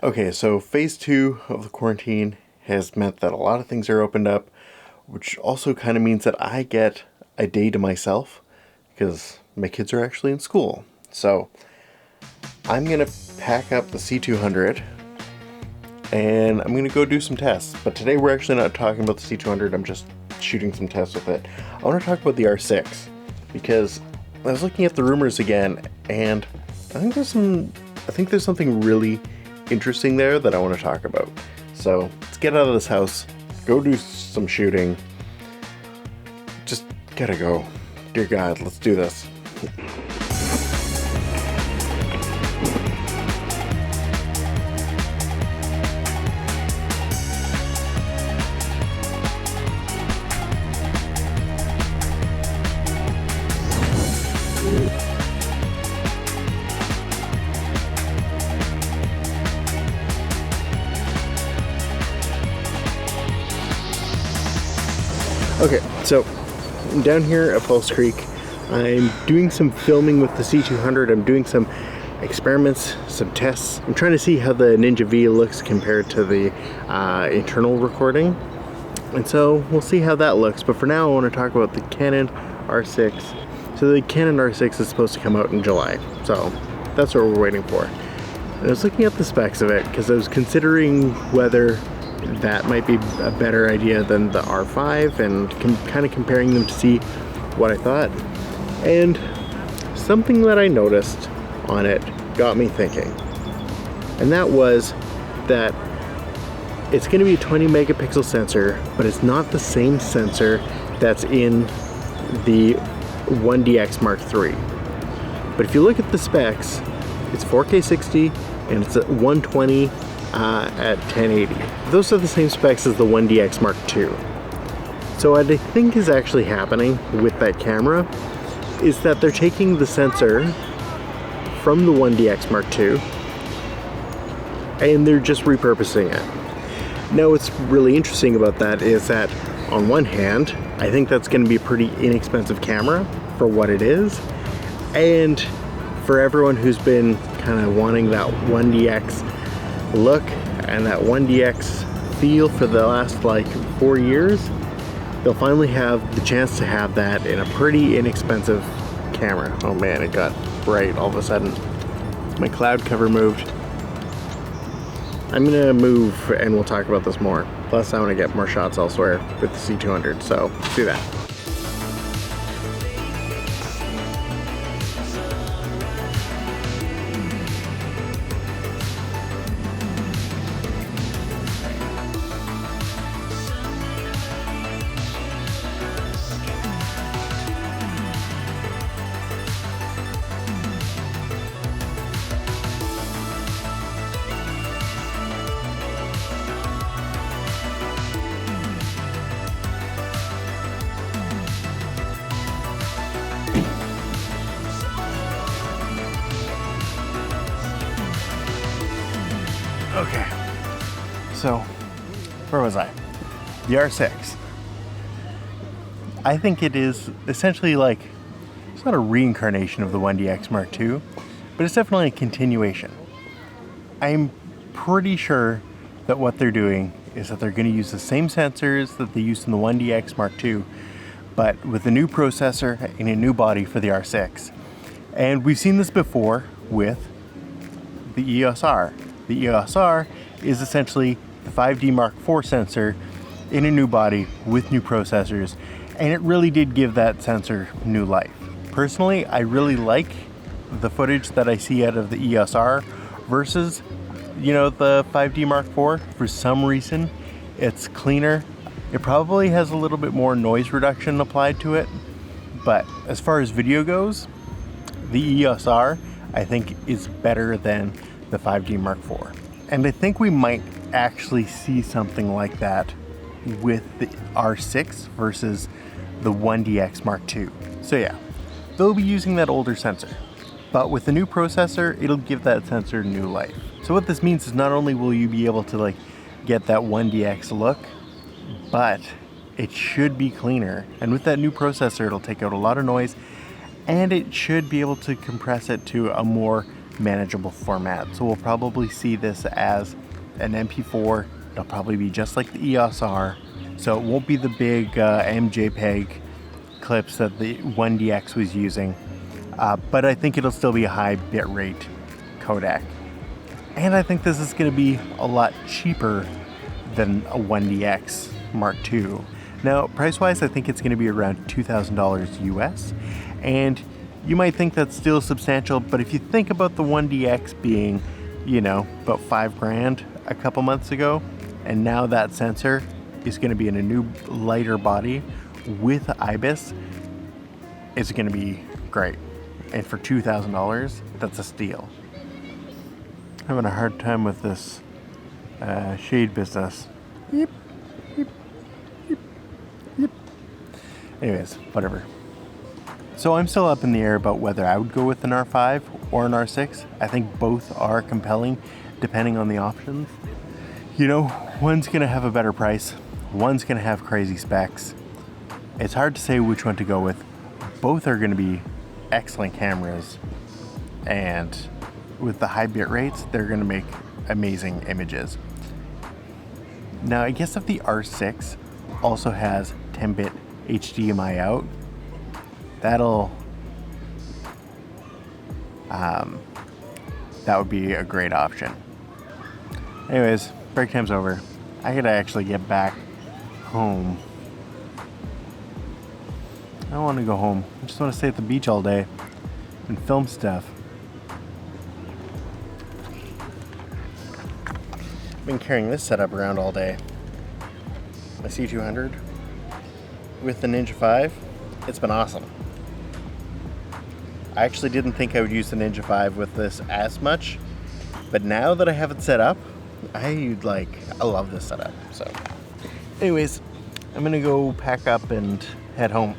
Okay, so phase 2 of the quarantine has meant that a lot of things are opened up, which also kind of means that I get a day to myself because my kids are actually in school. So I'm going to pack up the C200 and I'm going to go do some tests. But today we're actually not talking about the C200, I'm just shooting some tests with it. I want to talk about the R6 because I was looking at the rumors again and I think there's something really interesting there that I want to talk about. So let's get out of this house, go do some shooting. Just gotta go. Dear God, let's do this. Okay, so I'm down here at Falls Creek. I'm doing some filming with the C200. I'm doing some experiments, some tests. I'm trying to see how the Ninja V looks compared to the internal recording. And so we'll see how that looks. But for now, I want to talk about the Canon R6. So the Canon R6 is supposed to come out in July. So that's what we're waiting for. And I was looking at the specs of it because I was considering whether that might be a better idea than the R5 and kind of comparing them to see what I thought. And something that I noticed on it got me thinking. And that was that it's going to be a 20 megapixel sensor, but it's not the same sensor that's in the 1DX Mark III. But if you look at the specs, it's 4K 60 and it's at 120 at 1080. Those are the same specs as the 1DX Mark II. So what I think is actually happening with that camera is that they're taking the sensor from the 1DX Mark II and they're just repurposing it. Now what's really interesting about that is that on one hand, I think that's going to be a pretty inexpensive camera for what it is, and for everyone who's been kind of wanting that 1DX look and that 1DX feel for the last like 4 years, they'll finally have the chance to have that in a pretty inexpensive camera. Oh man, it got bright all of a sudden. My cloud cover moved. I'm gonna move and we'll talk about this more. Plus I want to get more shots elsewhere with the C200, so let's do that. Okay, so where was I? The R6. I think it is essentially like, it's not a reincarnation of the 1DX Mark II, but it's definitely a continuation. I'm pretty sure that what they're doing is that they're going to use the same sensors that they used in the 1DX Mark II, but with a new processor and a new body for the R6. And we've seen this before with the EOS R. The EOS R is essentially the 5D Mark IV sensor in a new body with new processors, and it really did give that sensor new life. Personally, I really like the footage that I see out of the EOS R versus, you know, the 5D Mark IV. For some reason, it's cleaner. It probably has a little bit more noise reduction applied to it, but as far as video goes, the EOS R, I think, is better than the 5D Mark IV. And I think we might actually see something like that with the R6 versus the 1DX Mark II. So yeah, they'll be using that older sensor, but with the new processor, it'll give that sensor new life. So what this means is not only will you be able to like get that 1DX look, but it should be cleaner. And with that new processor, it'll take out a lot of noise and it should be able to compress it to a more manageable format. So we'll probably see this as an MP4. It'll probably be just like the EOS R. So it won't be the big MJPEG clips that the 1DX was using. But I think it'll still be a high bitrate codec. And I think this is going to be a lot cheaper than a 1DX Mark II. Now, price-wise, I think it's going to be around $2,000 US. And you might think that's still substantial, but if you think about the 1DX being, you know, about $5,000 a couple months ago, and now that sensor is going to be in a new lighter body with IBIS, it's going to be great. And for $2,000, that's a steal. Having a hard time with this shade business. Yep. Anyways, whatever. So I'm still up in the air about whether I would go with an R5 or an R6. I think both are compelling depending on the options. You know, one's gonna have a better price, one's gonna have crazy specs. It's hard to say which one to go with. Both are gonna be excellent cameras, and with the high bit rates, they're gonna make amazing images. Now, I guess if the R6 also has 10-bit HDMI out, that would be a great option. Anyways, break time's over. I gotta actually get back home. I don't want to go home. I just want to stay at the beach all day and film stuff. I've been carrying this setup around all day. My C200 with the Ninja 5. It's been awesome. I actually didn't think I would use the Ninja 5 with this as much, but now that I have it set up, I love this setup. So anyways, I'm gonna go pack up and head home.